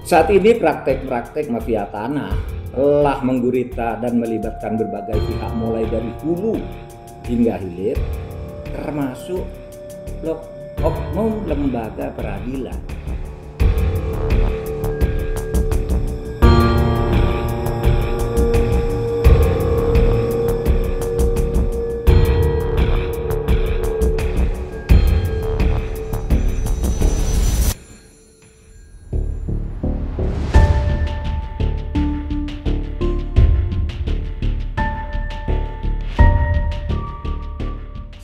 Saat ini praktek-praktek mafia tanah telah menggurita dan melibatkan berbagai pihak mulai dari hulu hingga hilir, termasuk oknum lembaga peradilan.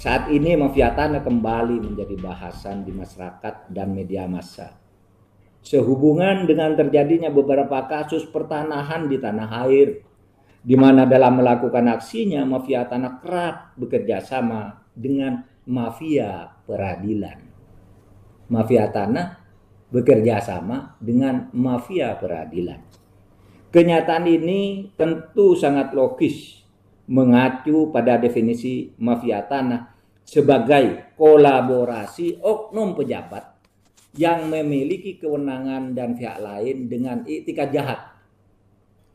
Saat ini mafia tanah kembali menjadi bahasan di masyarakat dan media massa. Sehubungan dengan terjadinya beberapa kasus pertanahan di tanah air, di mana dalam melakukan aksinya mafia tanah kerap bekerja sama dengan mafia peradilan. Mafia tanah bekerja sama dengan mafia peradilan. Kenyataan ini tentu sangat logis mengacu pada definisi mafia tanah sebagai kolaborasi oknum pejabat yang memiliki kewenangan dan pihak lain dengan iktikat jahat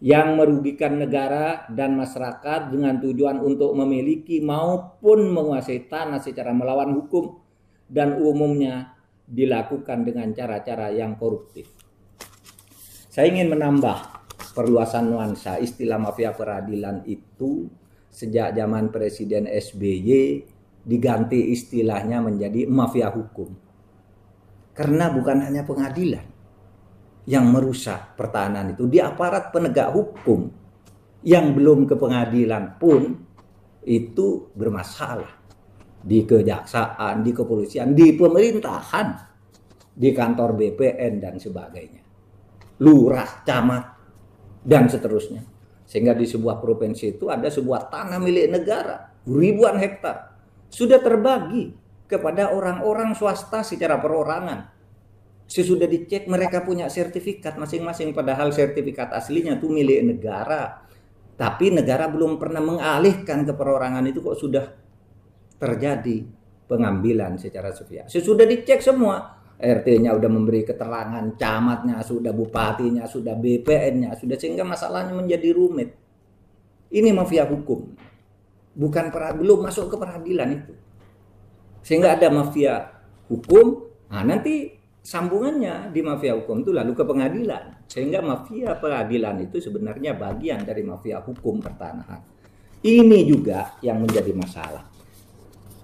yang merugikan negara dan masyarakat dengan tujuan untuk memiliki maupun menguasai tanah secara melawan hukum dan umumnya dilakukan dengan cara-cara yang koruptif. Saya ingin menambah perluasan nuansa istilah mafia peradilan itu sejak zaman Presiden SBY diganti istilahnya menjadi mafia hukum. Karena bukan hanya pengadilan yang merusak pertahanan itu, di aparat penegak hukum yang belum ke pengadilan pun itu bermasalah. Di kejaksaan, di kepolisian, di pemerintahan, di kantor BPN dan sebagainya. Lurah, camat, dan seterusnya. Sehingga di sebuah provinsi itu ada sebuah tanah milik negara, ribuan hektar, sudah terbagi kepada orang-orang swasta secara perorangan. Sesudah dicek mereka punya sertifikat masing-masing, padahal sertifikat aslinya itu milik negara. Tapi negara belum pernah mengalihkan ke perorangan, itu kok sudah terjadi pengambilan secara sepihak. Sesudah dicek semua, RT-nya udah memberi keterangan, camatnya sudah, bupatinya sudah, BPN-nya sudah, sehingga masalahnya menjadi rumit. Ini mafia hukum, bukan belum masuk ke peradilan itu. Sehingga ada mafia hukum, nah nanti sambungannya di mafia hukum itu lalu ke pengadilan. Sehingga mafia peradilan itu sebenarnya bagian dari mafia hukum pertanahan. Ini juga yang menjadi masalah.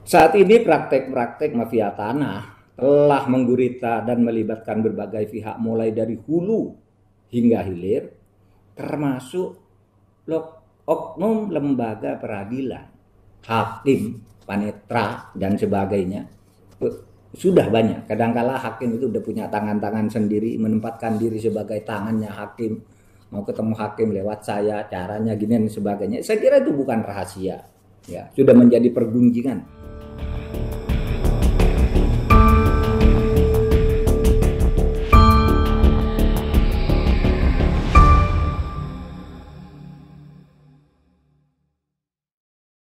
Saat ini praktek-praktek mafia tanah telah menggurita dan melibatkan berbagai pihak mulai dari hulu hingga hilir, termasuk oknum lembaga peradilan, hakim, panitra, dan sebagainya. Sudah banyak. Kadangkala hakim itu udah punya tangan-tangan sendiri, menempatkan diri sebagai tangannya hakim. Mau ketemu hakim lewat saya, caranya gini dan sebagainya. Saya kira itu bukan rahasia. Ya, sudah menjadi pergunjingan.